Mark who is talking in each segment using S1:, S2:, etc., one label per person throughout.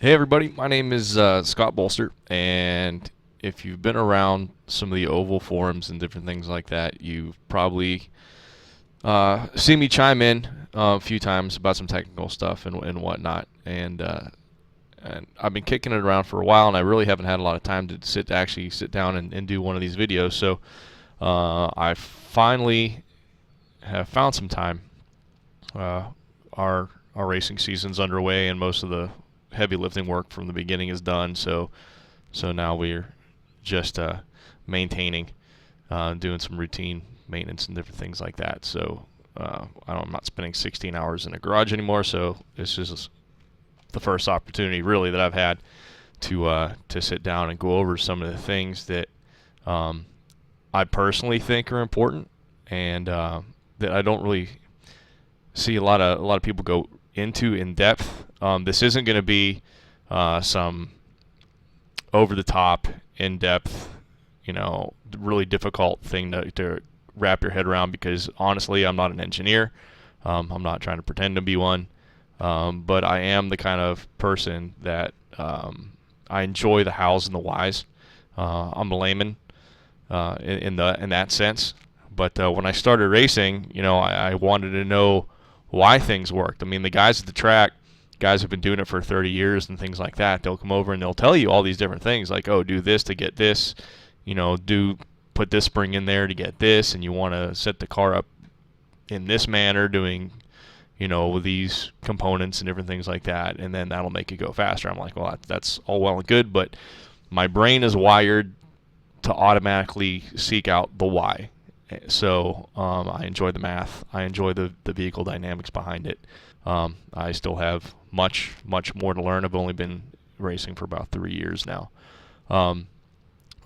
S1: Hey everybody, my name is Scott Bolster, and if you've been around some of the oval forums and different things like that, you've probably seen me chime in a few times about some technical stuff and whatnot. And I've been kicking it around for a while, and I really haven't had a lot of time to actually sit down and do one of these videos. So I finally have found some time. Our racing season's underway, and most of the heavy lifting work from the beginning is done. So now we're just maintaining, doing some routine maintenance and different things like that. So I'm not spending 16 hours in a garage anymore. So this is the first opportunity really that I've had to sit down and go over some of the things that I personally think are important, and that I don't really see a lot of people go into in depth. This isn't going to be some over the top, in depth, really difficult thing to wrap your head around, because honestly, I'm not an engineer. I'm not trying to pretend to be one, but I am the kind of person that I enjoy the hows and the whys. I'm a layman in that sense, but when I started racing, I wanted to know why things worked. I mean, the guys at the track, guys have been doing it for 30 years and things like that. They'll come over and they'll tell you all these different things, like, oh, do this to get this, put this spring in there to get this, and you want to set the car up in this manner, doing, with these components and different things like that, and then that'll make it go faster. I'm like, well, that's all well and good, but my brain is wired to automatically seek out the why. So I enjoy the math. I enjoy the vehicle dynamics behind it. I still have much more to learn. I've only been racing for about 3 years now.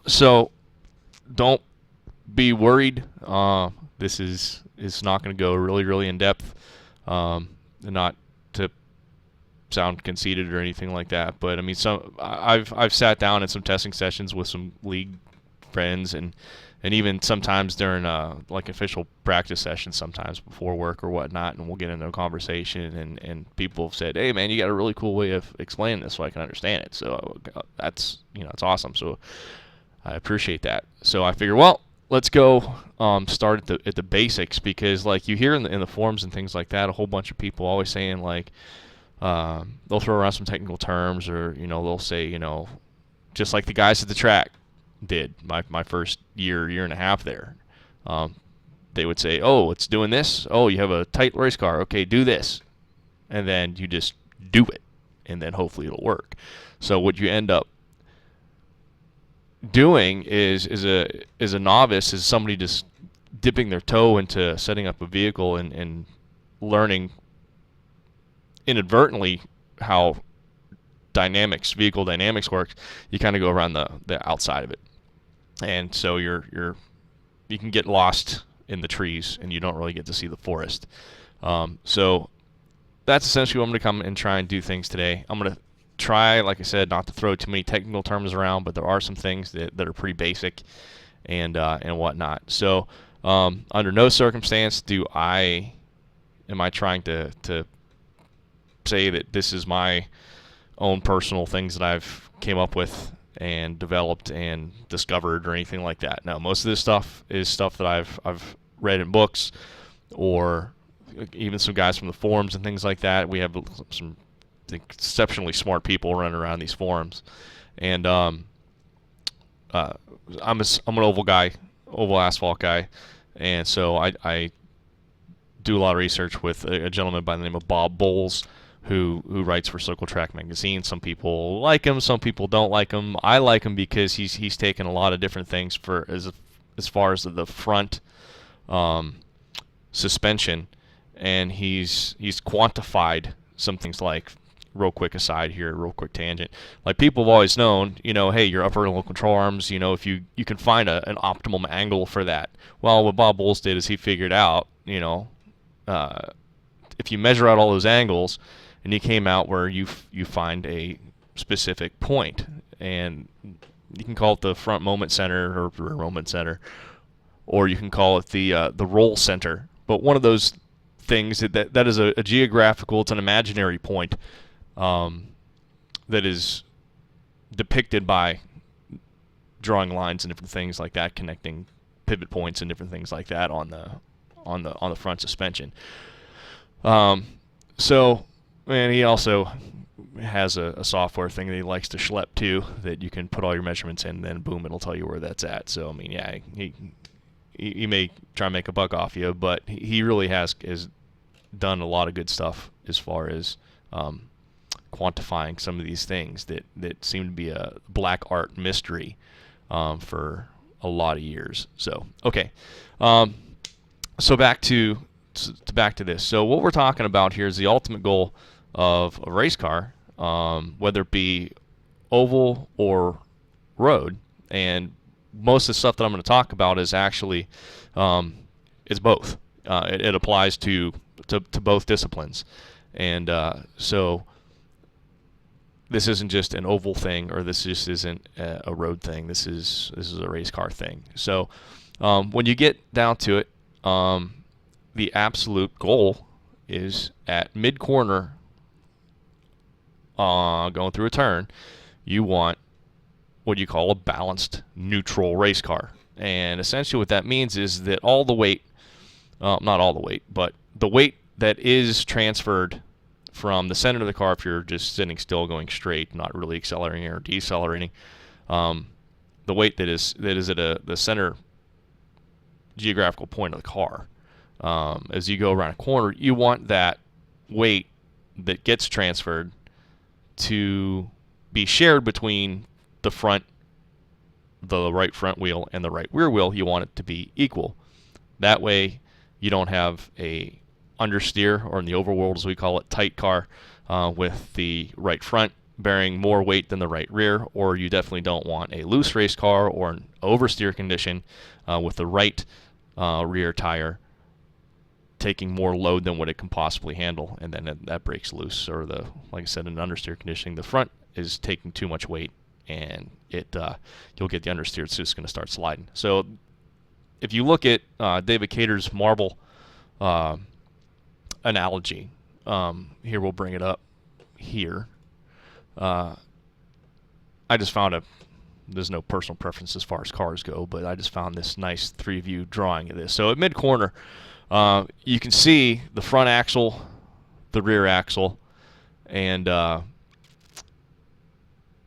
S1: So don't be worried. This is not going to go really in depth. Not to sound conceited or anything like that, but I mean, I've sat down in some testing sessions with some league friends, and even sometimes during like official practice sessions, sometimes before work or whatnot, and we'll get into a conversation, and people have said, hey man, you got a really cool way of explaining this so I can understand it. So that's it's awesome. So I appreciate that. So I figure, well, let's go start at the basics, because like you hear in the forums and things like that, a whole bunch of people always saying, like, they'll throw around some technical terms, or they'll say, just like the guys at the track did my first year and a half there. They would say, oh, it's doing this. Oh, you have a tight race car. Okay, do this. And then you just do it, and then hopefully it'll work. So what you end up doing is a novice, is somebody just dipping their toe into setting up a vehicle and learning inadvertently how vehicle dynamics works. You kind of go around the outside of it, and so you can get lost in the trees, and you don't really get to see the forest. So that's essentially what I'm going to come and try and do things today. I'm going to try, like I said, not to throw too many technical terms around, but there are some things that are pretty basic and whatnot. So under no circumstance am I trying to say that this is my own personal things that I've came up with and developed and discovered or anything like that. No, most of this stuff is stuff that I've read in books, or even some guys from the forums and things like that. We have some exceptionally smart people running around these forums, and I'm an oval asphalt guy, and so I do a lot of research with a gentleman by the name of Bob Bowles, who writes for Circle Track magazine. Some people like him, some people don't like him. I like him because he's taken a lot of different things as far as the front suspension, and he's quantified some things. Like, real quick aside here, real quick tangent, like, people have always known, hey, your upper and lower control arms, if you can find an optimum angle for that. Well, what Bob Bowles did is he figured out, if you measure out all those angles, and you came out where you find a specific point, and you can call it the front moment center or rear moment center, or you can call it the roll center. But one of those things that is a geographical, it's an imaginary point that is depicted by drawing lines and different things like that, connecting pivot points and different things like that on the front suspension. So, and he also has a software thing that he likes to schlep too, that you can put all your measurements in, and then boom, it'll tell you where that's at. So I mean, yeah, he may try and make a buck off you, but he really has done a lot of good stuff as far as quantifying some of these things that seem to be a black art mystery for a lot of years. So okay, so back to this. So what we're talking about here is the ultimate goal of a race car, whether it be oval or road, and most of the stuff that I'm going to talk about is actually is both. It applies to both disciplines, and so this isn't just an oval thing, or this just isn't a road thing. This is a race car thing. So when you get down to it, the absolute goal is at mid-corner, going through a turn, you want what you call a balanced neutral race car. And essentially what that means is that all the weight, not all the weight, but the weight that is transferred from the center of the car, if you're just sitting still going straight, not really accelerating or decelerating, the weight that is at the center geographical point of the car, as you go around a corner, you want that weight that gets transferred to be shared between the right front wheel and the right rear wheel. You want it to be equal. That way you don't have a understeer, or in the overworld as we call it, tight car with the right front bearing more weight than the right rear, or you definitely don't want a loose race car or an oversteer condition with the right rear tire taking more load than what it can possibly handle, and then that breaks loose. Or like I said, in understeer conditioning, the front is taking too much weight, and you'll get the understeer. It's just going to start sliding. So if you look at David Cater's marble analogy, here we'll bring it up here. I just found there's no personal preference as far as cars go, but I just found this nice 3-view drawing of this. So at mid-corner, you can see the front axle, the rear axle, and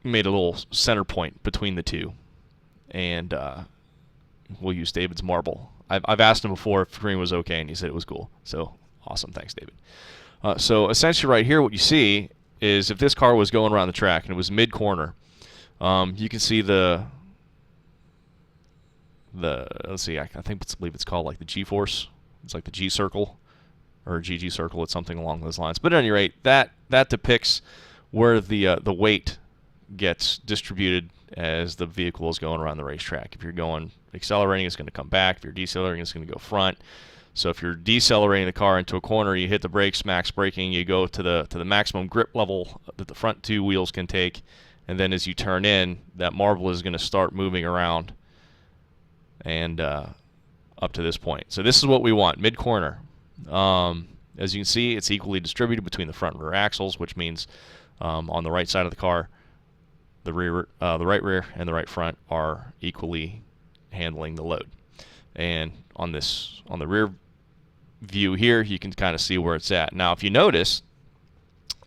S1: made a little center point between the two. And we'll use David's marble. I've asked him before if green was okay, and he said it was cool. So awesome, thanks, David. So essentially right here what you see is if this car was going around the track and it was mid-corner, you can see let's see, I believe it's called like the G-force. It's like the G-circle or GG circle. It's something along those lines. But at any rate, that depicts where the weight gets distributed as the vehicle is going around the racetrack. If you're going accelerating, it's going to come back. If you're decelerating, it's going to go front. So if you're decelerating the car into a corner, you hit the brakes, max braking, you go to the maximum grip level that the front two wheels can take, and then as you turn in, that marble is going to start moving around and up to this point. So this is what we want, mid-corner. As you can see, it's equally distributed between the front and rear axles, which means on the right side of the car, the right rear and the right front are equally handling the load. And on the rear view here, you can kind of see where it's at. Now, if you notice,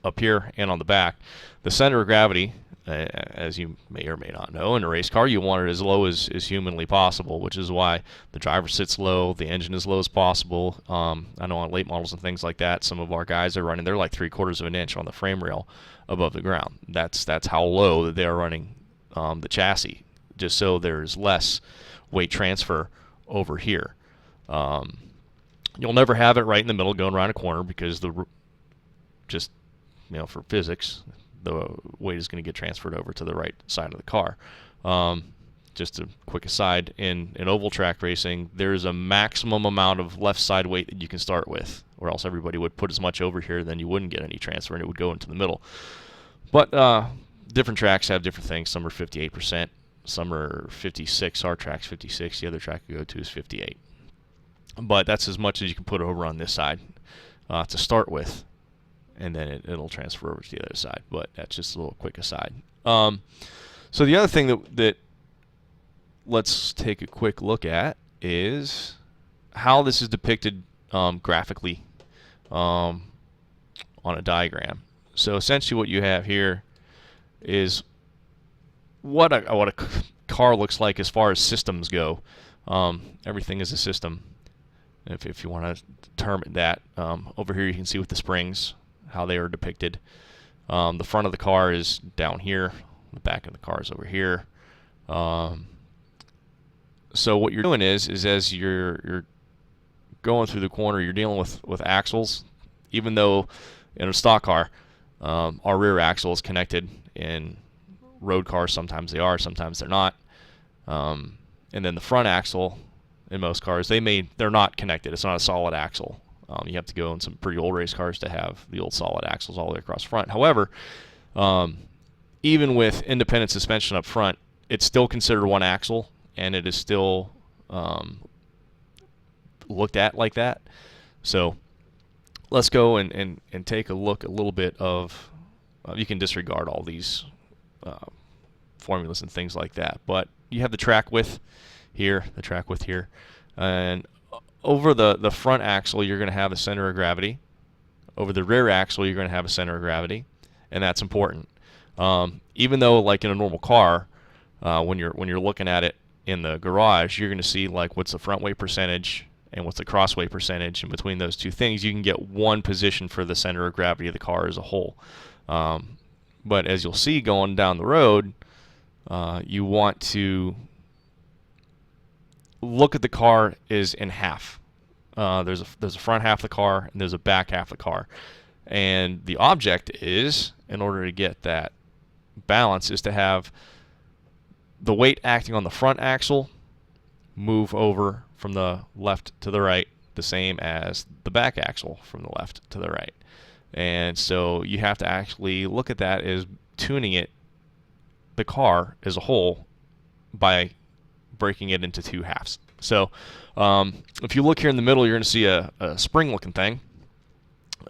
S1: up here and on the back, the center of gravity, as you may or may not know, in a race car, you want it as low as humanly possible, which is why the driver sits low, the engine as low as possible. I know on late models and things like that, some of our guys are running, they're like 3/4 of an inch on the frame rail above the ground. That's how low that they are running the chassis, just so there's less weight transfer over here. You'll never have it right in the middle going around a corner because for physics, the weight is going to get transferred over to the right side of the car. Just a quick aside, in oval track racing, there's a maximum amount of left side weight that you can start with, or else everybody would put as much over here, then you wouldn't get any transfer and it would go into the middle. But different tracks have different things. Some are 58%, some are 56. Our track's 56. The other track you go to is 58. But that's as much as you can put over on this side to start with. and then it'll transfer over to the other side. But that's just a little quick aside. So the other thing that let's take a quick look at is how this is depicted graphically on a diagram. So essentially what you have here is what a car looks like as far as systems go. Everything is a system, if you want to term it that. Over here you can see with the springs how they are depicted. The front of the car is down here. The back of the car is over here. So what you're doing is as you're going through the corner, you're dealing with axles. Even though in a stock car, our rear axle is connected. In road cars, sometimes they are, sometimes they're not. And then the front axle, in most cars, they're not connected. It's not a solid axle. You have to go in some pretty old race cars to have the old solid axles all the way across the front. However, even with independent suspension up front, it's still considered one axle, and it is still looked at like that. So let's go and take a look a little bit of, you can disregard all these formulas and things like that, but you have the track width here, and over the front axle you're going to have a center of gravity. Over the rear axle you're going to have a center of gravity, and that's important. Even though like in a normal car, when you're looking at it in the garage, you're going to see like what's the front weight percentage and what's the cross weight percentage, and between those two things you can get one position for the center of gravity of the car as a whole. But as you'll see going down the road, you want to look at the car as in half. There's a front half of the car and there's a back half of the car, and the object is, in order to get that balance, is to have the weight acting on the front axle move over from the left to the right the same as the back axle from the left to the right. And so you have to actually look at that as tuning it, the car as a whole, by breaking it into two halves. So if you look here in the middle, you're going to see a spring looking thing,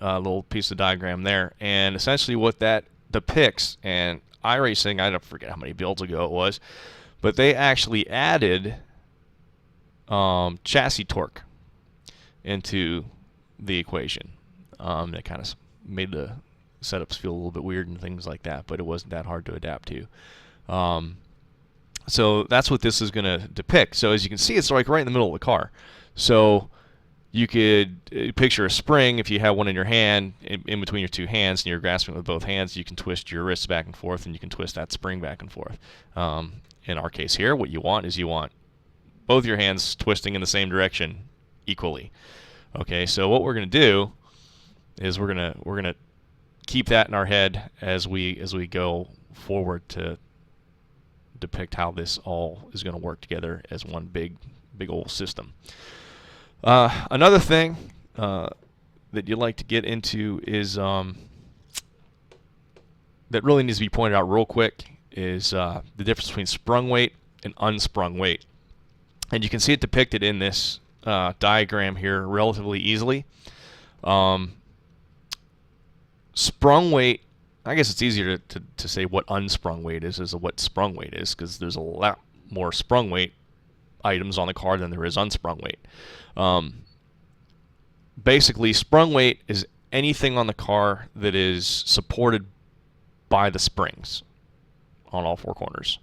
S1: a little piece of diagram there, and essentially what that depicts, and iRacing, I don't forget how many builds ago it was, but they actually added chassis torque into the equation. That kind of made the setups feel a little bit weird and things like that, but it wasn't that hard to adapt to. So that's what this is going to depict. So as you can see, it's like right in the middle of the car. So you could picture a spring. If you have one in your hand, in between your two hands, and you're grasping it with both hands, you can twist your wrists back and forth, and you can twist that spring back and forth. In our case here, what you want is both your hands twisting in the same direction equally. Okay, so what we're going to do is we're gonna keep that in our head as we go forward to depict how this all is going to work together as one big old system. Another thing that you'd like to get into is that really needs to be pointed out real quick is the difference between sprung weight and unsprung weight. And you can see it depicted in this diagram here relatively easily. Sprung weight, I guess it's easier to say what unsprung weight is as what sprung weight is, because there's a lot more sprung weight items on the car than there is unsprung weight. Basically, sprung weight is anything on the car that is supported by the springs on all four corners.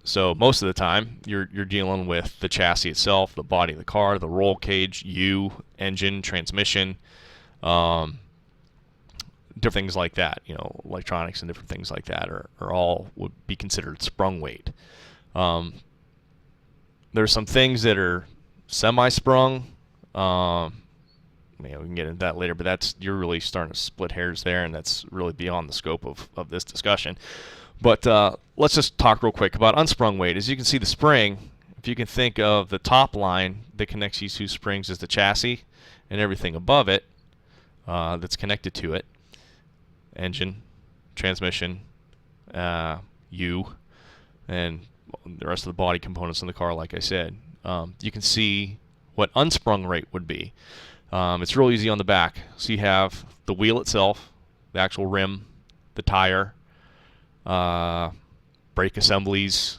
S1: So most of the time, you're dealing with the chassis itself, the body of the car, the roll cage, engine, transmission, different things like that. You know, electronics and different things like that are all would be considered sprung weight. There's some things that are semi-sprung. We can get into that later, but you're really starting to split hairs there, and that's really beyond the scope of this discussion. But let's just talk real quick about unsprung weight. As you can see, the spring, if you can think of the top line that connects these two springs as the chassis, and everything above it that's connected to it, engine, transmission, and the rest of the body components in the car, like I said, you can see what unsprung rate would be. It's real easy on the back. So you have the wheel itself, the actual rim, the tire, brake assemblies,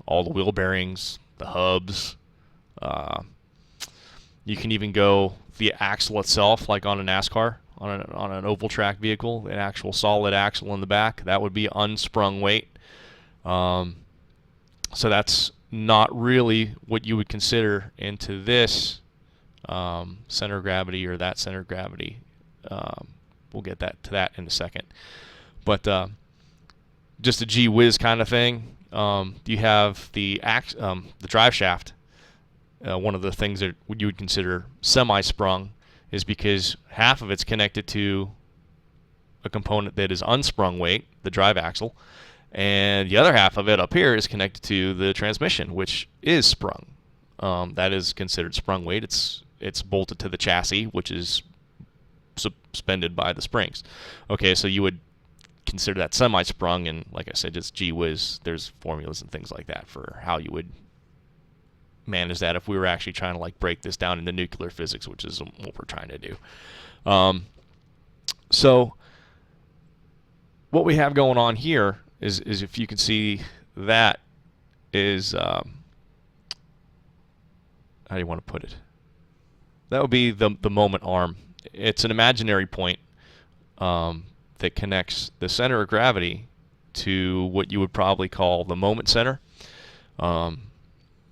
S1: all the wheel bearings, the hubs. You can even go the axle itself, like on a NASCAR, on an oval track vehicle, an actual solid axle in the back. That would be unsprung weight. So that's not really what you would consider into this center of gravity or that center of gravity. We'll get to that in a second. But just a gee whiz kind of thing. You have the drive shaft. One of the things that you would consider semi-sprung is because half of it's connected to a component that is unsprung weight, the drive axle, and the other half of it up here is connected to the transmission, which is sprung. That is considered sprung weight. It's bolted to the chassis, which is suspended by the springs. Okay, so you would consider that semi-sprung, and like I said, just gee whiz, there's formulas and things like that for how you would manage that if we were actually trying to like break this down into nuclear physics, which is what we're trying to do. So what we have going on here is if you can see, that is how do you want to put it? That would be the moment arm. It's an imaginary point that connects the center of gravity to what you would probably call the moment center.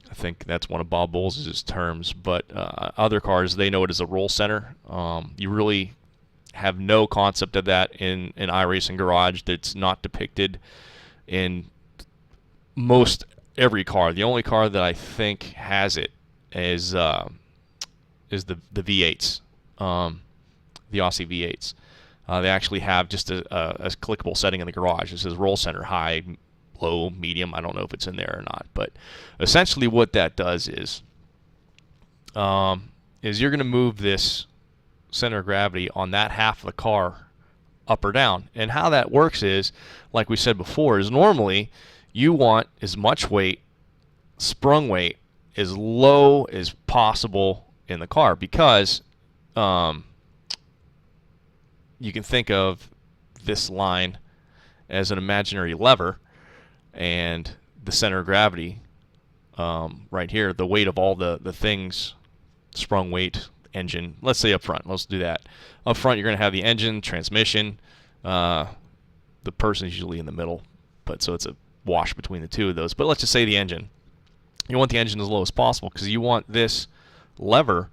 S1: I think that's one of Bob Bowles' terms, but other cars, they know it as a roll center. You really have no concept of that in an iRacing garage. That's not depicted in most every car. The only car that I think has it is the V8s, the Aussie V8s. They actually have just a clickable setting in the garage. It says roll center, high, low, medium. I don't know if it's in there or not, but essentially what that does is you're going to move this center of gravity on that half of the car up or down. And how that works is, like we said before, is normally you want as much weight, sprung weight, as low as possible in the car, because you can think of this line as an imaginary lever, and the center of gravity right here, the weight of all the things, sprung weight, engine, let's say up front, let's do that. Up front, you're going to have the engine, transmission, the person's usually in the middle, but so it's a wash between the two of those. But let's just say the engine. You want the engine as low as possible because you want this lever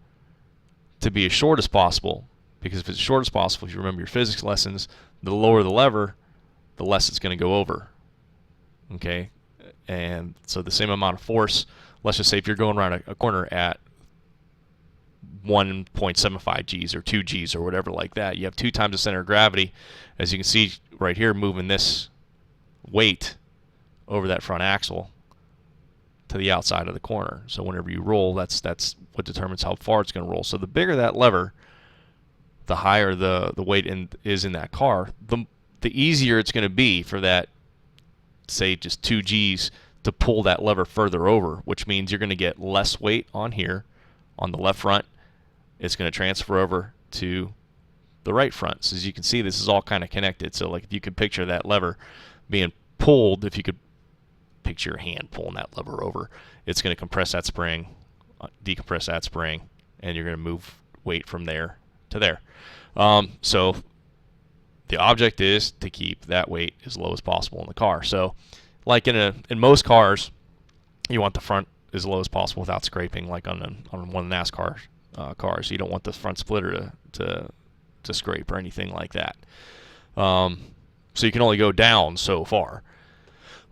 S1: to be as short as possible, because if it's short as possible, if you remember your physics lessons, the lower the lever, the less it's going to go over. Okay, and so the same amount of force, let's just say if you're going around a corner at 1.75 Gs or 2 Gs or whatever like that, you have 2 times the center of gravity. As you can see right here, moving this weight over that front axle to the outside of the corner. So whenever you roll, that's what determines how far it's going to roll. So the bigger that lever, the higher the weight is in that car, the easier it's going to be for that, say, just 2 Gs to pull that lever further over, which means you're going to get less weight on here on the left front. It's going to transfer over to the right front. So as you can see, this is all kind of connected. So like if you could picture that lever being pulled, if you could picture your hand pulling that lever over, it's going to compress that spring, decompress that spring, and you're going to move weight from there to there. So the object is to keep that weight as low as possible in the car. So like in most cars, you want the front as low as possible without scraping, like on one of the NASCAR cars. You don't want the front splitter to scrape or anything like that. So you can only go down so far.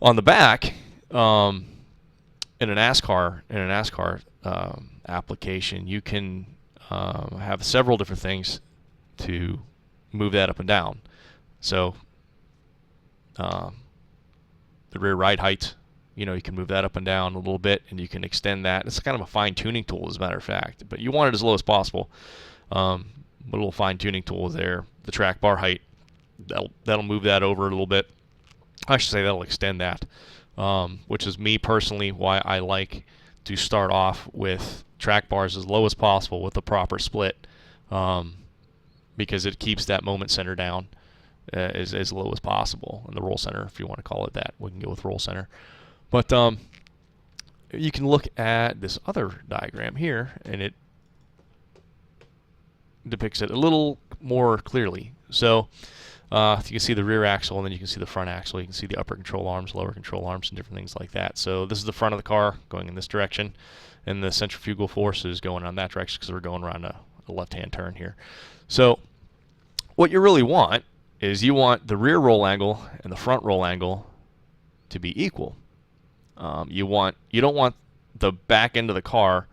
S1: On the back, in a NASCAR application, you can have several different things to move that up and down. So the rear ride height, you can move that up and down a little bit, and you can extend that. It's kind of a fine-tuning tool, as a matter of fact, but you want it as low as possible. A little fine-tuning tool there. The track bar height, that'll move that over a little bit. I should say that'll extend that, which is me personally why I like to start off with track bars as low as possible with the proper split, because it keeps that moment center down as low as possible, and the roll center, if you want to call it that. We can go with roll center. But you can look at this other diagram here, and it depicts it a little more clearly. So you can see the rear axle, and then you can see the front axle. You can see the upper control arms, lower control arms, and different things like that. So this is the front of the car going in this direction, and the centrifugal force is going on that direction because we're going around a left-hand turn here. So what you really want is you want the rear roll angle and the front roll angle to be equal. You don't want the back end of the car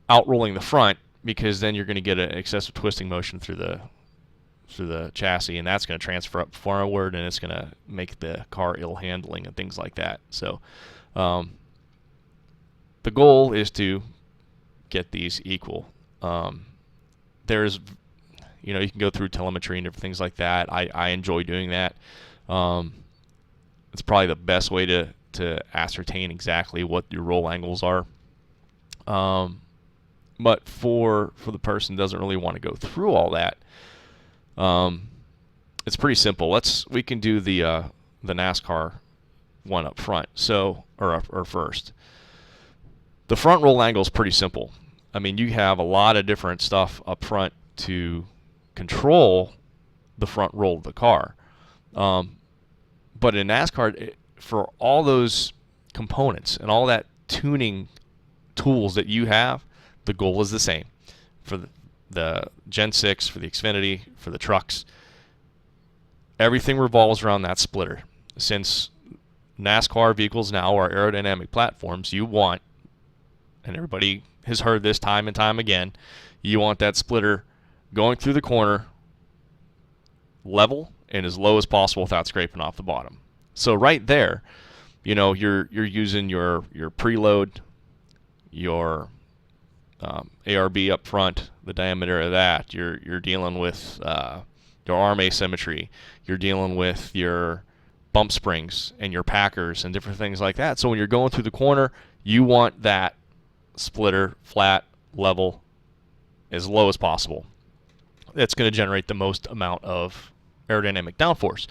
S1: outrolling the front, because then you're going to get an excessive twisting motion through the chassis, and that's going to transfer up forward, and it's going to make the car ill handling and things like that. So the goal is to get these equal. There's, you can go through telemetry and different things like that. I enjoy doing that. It's probably the best way to ascertain exactly what your roll angles are. But for the person who doesn't really want to go through all that, it's pretty simple. We can do the NASCAR one up front. So or first. The front roll angle is pretty simple. I mean, you have a lot of different stuff up front to control the front roll of the car. But in NASCAR, for all those components and all that tuning tools that you have, the goal is the same. For the Gen 6, for the Xfinity, for the trucks, everything revolves around that splitter. Since NASCAR vehicles now are aerodynamic platforms, you want, and everybody has heard this time and time again, you want that splitter going through the corner level and as low as possible without scraping off the bottom. So right there, you're using your preload, your ARB up front, the diameter of that. You're dealing with your arm asymmetry. You're dealing with your bump springs and your packers and different things like that. So when you're going through the corner, you want that splitter flat, level, as low as possible. That's going to generate the most amount of aerodynamic downforce.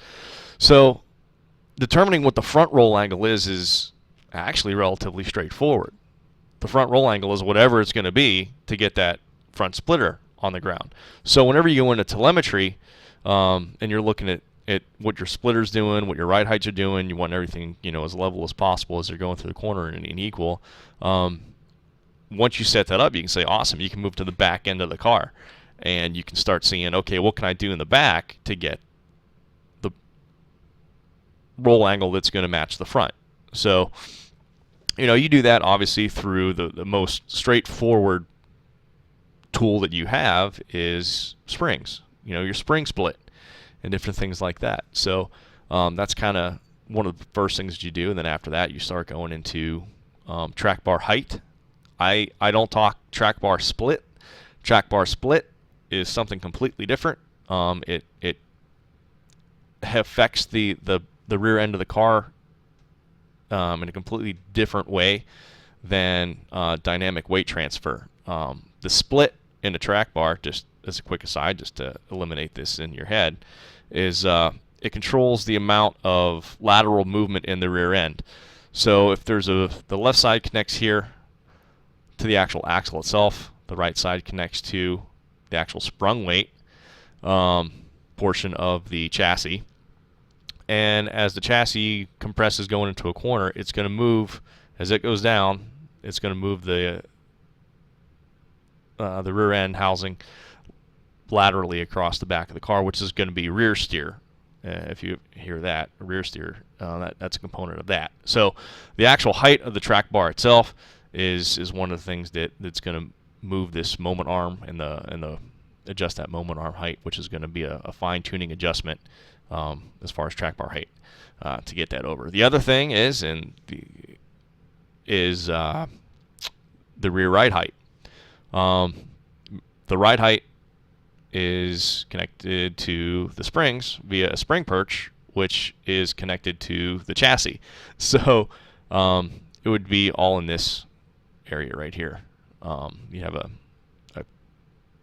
S1: So determining what the front roll angle is actually relatively straightforward. The front roll angle is whatever it's going to be to get that front splitter on the ground. So whenever you go into telemetry and you're looking at what your splitter's doing, what your ride heights are doing, you want everything as level as possible as you're going through the corner and equal. Once you set that up, you can say, awesome, you can move to the back end of the car, and you can start seeing, okay, what can I do in the back to get the roll angle that's going to match the front? So you do that obviously through the most straightforward tool that you have is springs. Your spring split and different things like that. So that's kind of one of the first things that you do, and then after that you start going into track bar height. I don't talk track bar split. Track bar split is something completely different. It affects the rear end of the car in a completely different way than dynamic weight transfer. The split in the track bar, just as a quick aside, just to eliminate this in your head, is it controls the amount of lateral movement in the rear end. So if the left side connects here to the actual axle itself, the right side connects to the actual sprung weight portion of the chassis. And as the chassis compresses going into a corner, it's going to move, as it goes down, it's going to move the rear end housing laterally across the back of the car, which is going to be rear steer. If you hear that, rear steer, that's a component of that. So the actual height of the track bar itself is one of the things that's going to move this moment arm and the adjust that moment arm height, which is going to be a fine tuning adjustment as far as track bar height to get that over. The other thing is the rear ride height. The ride height is connected to the springs via a spring perch, which is connected to the chassis. So it would be all in this area right here. You have a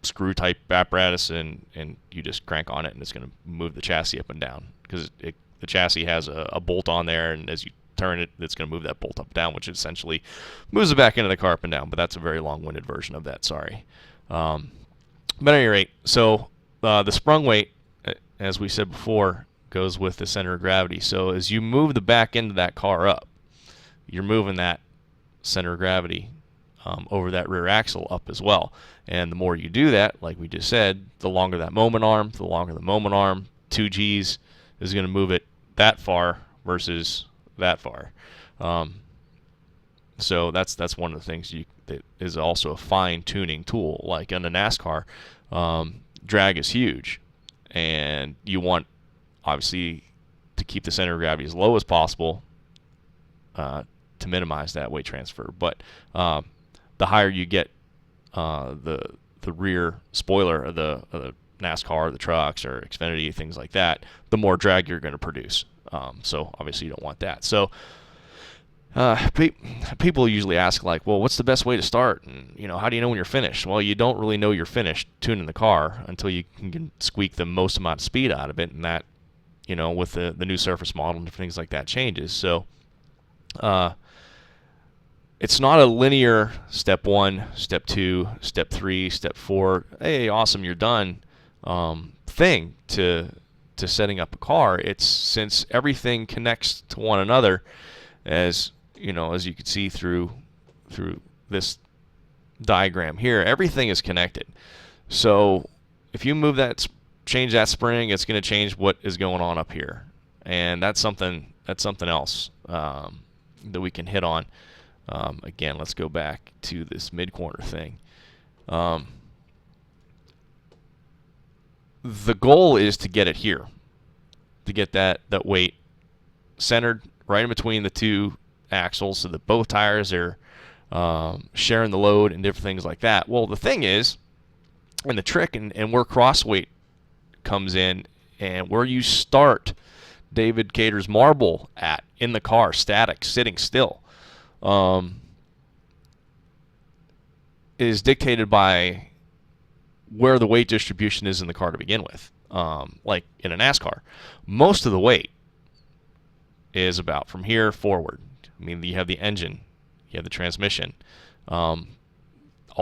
S1: screw type apparatus, and you just crank on it, and it's going to move the chassis up and down, because the chassis has a bolt on there, and as you turn it, it's going to move that bolt up and down, which essentially moves it back into the car up and down. But that's a very long-winded version of that. Sorry. But at any rate, so the sprung weight, as we said before, goes with the center of gravity. So as you move the back end of that car up, you're moving that center of gravity over that rear axle up as well. And the more you do that, like we just said, the longer that moment arm, 2Gs is going to move it that far versus that far. So that's one of the things that is also a fine-tuning tool. Like on the NASCAR, drag is huge, and you want, obviously, to keep the center of gravity as low as possible to minimize that weight transfer. But the higher you get the rear spoiler of the NASCAR, the trucks, or Xfinity, things like that, the more drag you're going to produce. So obviously you don't want that. So people usually ask, like, well, what's the best way to start? And, how do you know when you're finished? Well, you don't really know you're finished tuning the car until you can squeak the most amount of speed out of it, and that, with the new surface model and things like that changes. So it's not a linear step 1, step 2, step 3, step 4, hey, awesome, you're done thing to setting up a car. It's, since everything connects to one another, as you can see through this diagram here, everything is connected. So if you change that spring, it's going to change what is going on up here, and that's something else that we can hit on. Again, let's go back to this mid-corner thing. The goal is to get it here, to get that weight centered right in between the two axles, so that both tires are sharing the load and different things like that. Well, the thing is, and the trick, and where cross weight comes in, and where you start David Cater's marble at in the car, static, sitting still, is dictated by where the weight distribution is in the car to begin with. Like in a NASCAR, most of the weight is about from here forward. I mean, you have the engine, you have the transmission, all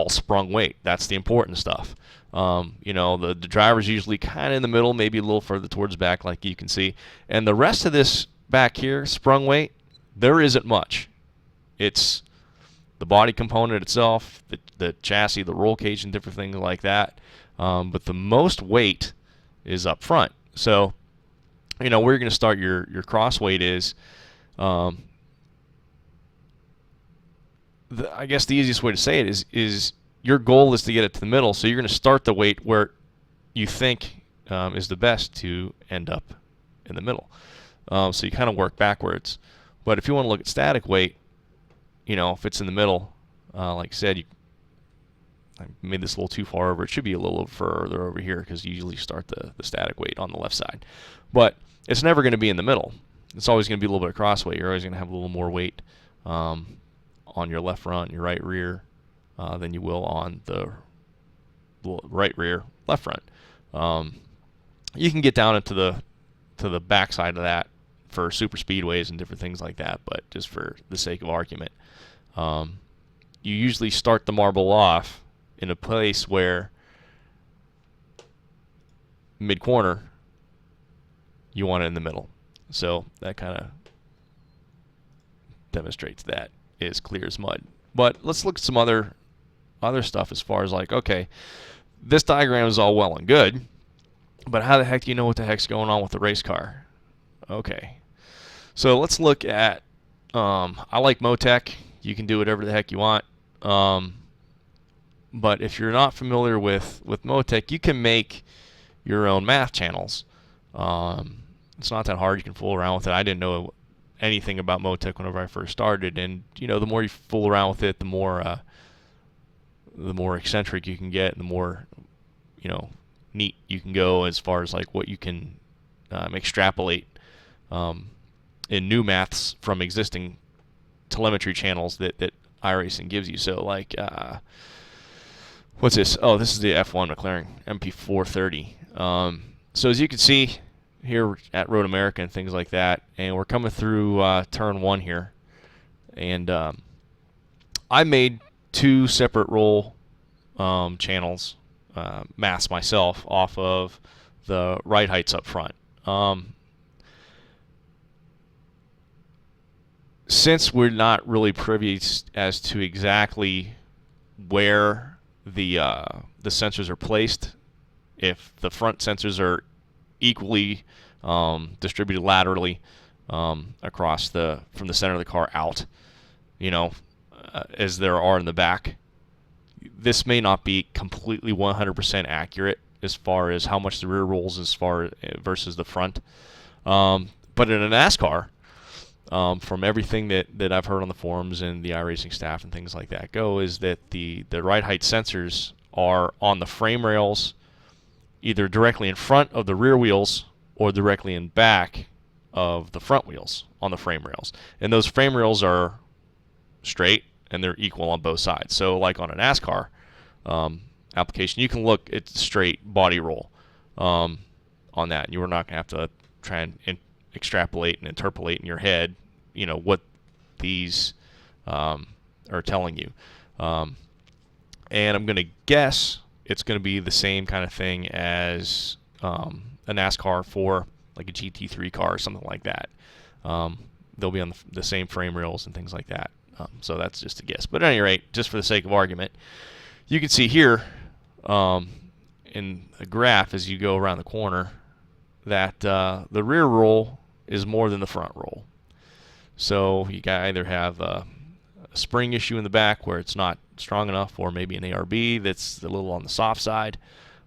S1: sprung weight. That's the important stuff. The driver's usually kind of in the middle, maybe a little further towards back, like you can see. And the rest of this back here, sprung weight, there isn't much. It's the body component itself, the chassis, the roll cage, and different things like that. But the most weight is up front. So, where you're going to start your cross weight is, I guess the easiest way to say it is your goal is to get it to the middle. So you're going to start the weight where you think is the best to end up in the middle. So you kind of work backwards. But if you want to look at static weight, if it's in the middle, like I said, I made this a little too far over. It should be a little further over here, because you usually start the static weight on the left side. But it's never going to be in the middle. It's always going to be a little bit of cross weight. You're always going to have a little more weight on your left front, your right rear, than you will on the right rear, left front. You can get down into the back side of that for super speedways and different things like that, but just for the sake of argument, you usually start the marble off in a place where mid-corner, you want it in the middle. So that kind of demonstrates that is clear as mud. But let's look at some other stuff as far as, like, okay, this diagram is all well and good, but how the heck do you know what the heck's going on with the race car? Okay, so let's look at, I like Motec. You can do whatever the heck you want. But if you're not familiar with Motec, you can make your own math channels. It's not that hard. You can fool around with it. I didn't know anything about Motec whenever I first started, and the more you fool around with it, the more eccentric you can get, and the more neat you can go as far as like what you can extrapolate in new maths from existing telemetry channels that iRacing gives you. So like What's this? Oh, this is the F1 McLaren MP430. So as you can see here at Road America and things like that, and we're coming through turn 1 here, and I made 2 separate roll channels, mass myself, off of the ride heights up front. Since we're not really privy as to exactly where the sensors are placed, if the front sensors are equally distributed laterally across from the center of the car out, as there are in the back, this may not be completely 100% accurate as far as how much the rear rolls versus the front. But in a NASCAR, from everything that I've heard on the forums and the iRacing staff and things like that is that the ride height sensors are on the frame rails, either directly in front of the rear wheels or directly in back of the front wheels on the frame rails. And those frame rails are straight and they're equal on both sides. So like on a NASCAR application, you can look at the straight body roll on that. You're not going to have to try and extrapolate and interpolate in your head, what these are telling you. And I'm going to guess it's going to be the same kind of thing as a NASCAR for like a GT3 car or something like that. They'll be on the same frame rails and things like that. So that's just a guess. But at any rate, just for the sake of argument, you can see here in a graph as you go around the corner that the rear roll is more than the front roll. So you either have a spring issue in the back where it's not strong enough, or maybe an ARB that's a little on the soft side,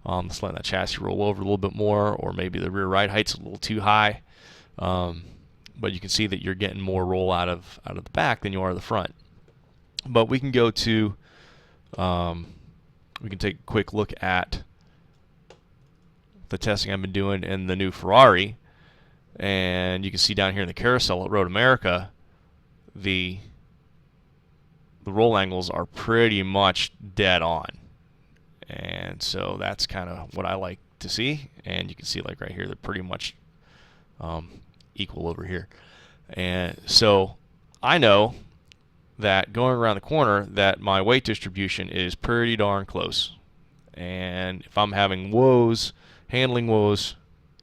S1: it's letting that chassis roll over a little bit more, or maybe the rear ride height's a little too high. But you can see that you're getting more roll out of the back than you are the front. But we can go to, we can take a quick look at the testing I've been doing in the new Ferrari, and you can see down here in the carousel at Road America, the roll angles are pretty much dead on. And so that's kind of what I like to see. And you can see like right here, they're pretty much equal over here. And so I know that going around the corner that my weight distribution is pretty darn close. And if I'm having woes, handling woes,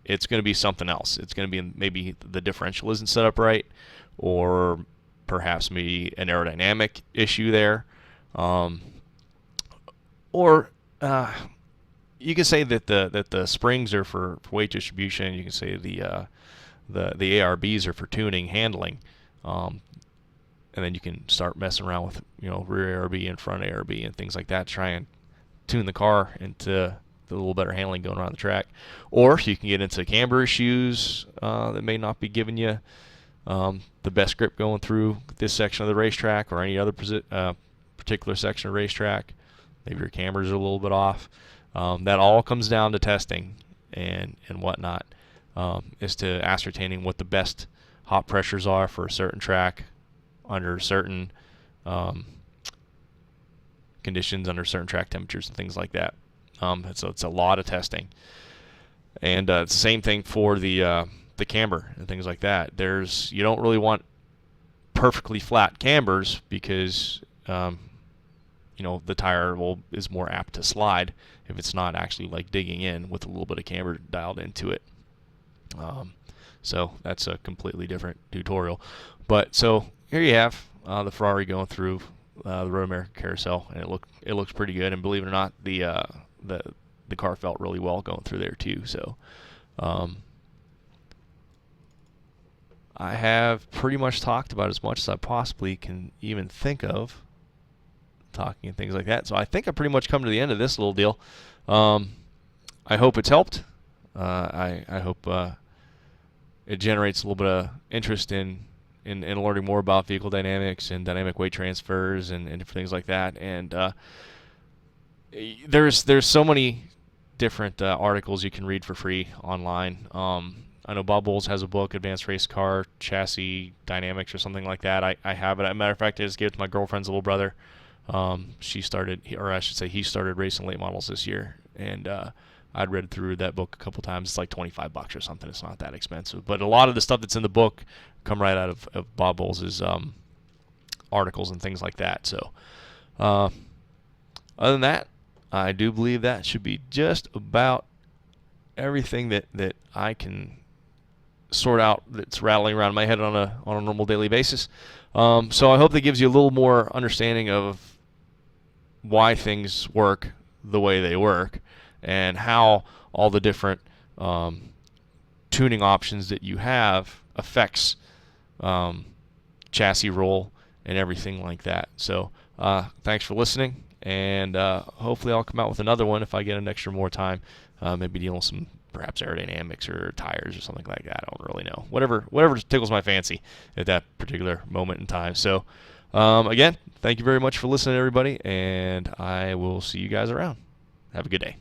S1: it's going to be something else. It's going to be maybe the differential isn't set up right, or perhaps maybe an aerodynamic issue there. Or you can say that the springs are for weight distribution. You can say the ARBs are for tuning, handling, and then you can start messing around with rear ARB and front ARB and things like that. Try and tune the car into a little better handling going around the track. Or you can get into camber issues that may not be giving you the best grip going through this section of the racetrack or any other particular section of the racetrack. Maybe your cambers are a little bit off. That all comes down to testing and whatnot, as to ascertaining what the best hop pressures are for a certain track under certain conditions, under certain track temperatures and things like that. So it's a lot of testing. And it's the same thing for the camber and things like that. You don't really want perfectly flat cambers because the tire is more apt to slide if it's not actually like digging in with a little bit of camber dialed into it. So that's a completely different tutorial. But so here you have the Ferrari going through the Road America carousel, and it looks pretty good. And believe it or not, the car felt really well going through there too. So I have pretty much talked about as much as I possibly can even think of, talking and things like that. So I think I pretty much come to the end of this little deal. I hope it's helped. I hope it generates a little bit of interest in learning more about vehicle dynamics and dynamic weight transfers and different things like that. And there's so many different articles you can read for free online. I know Bob Bowles has a book, Advanced Race Car Chassis Dynamics or something like that. I have it. As a matter of fact, I just gave it to my girlfriend's little brother She started, or I should say, he started racing late models this year, and I'd read through that book a couple times. It's like $25 or something. It's not that expensive, but a lot of the stuff that's in the book come right out of Bob Bowles' articles and things like that. So, other than that, I do believe that should be just about everything that I can sort out that's rattling around my head on a normal daily basis. So I hope that gives you a little more understanding of why things work the way they work and how all the different tuning options that you have affects chassis roll and everything like that. So thanks for listening, and hopefully I'll come out with another one if I get an extra more time, maybe dealing with some perhaps aerodynamics or tires or something like that. I don't really know. Whatever tickles my fancy at that particular moment in time. So again, thank you very much for listening, everybody, and I will see you guys around. Have a good day.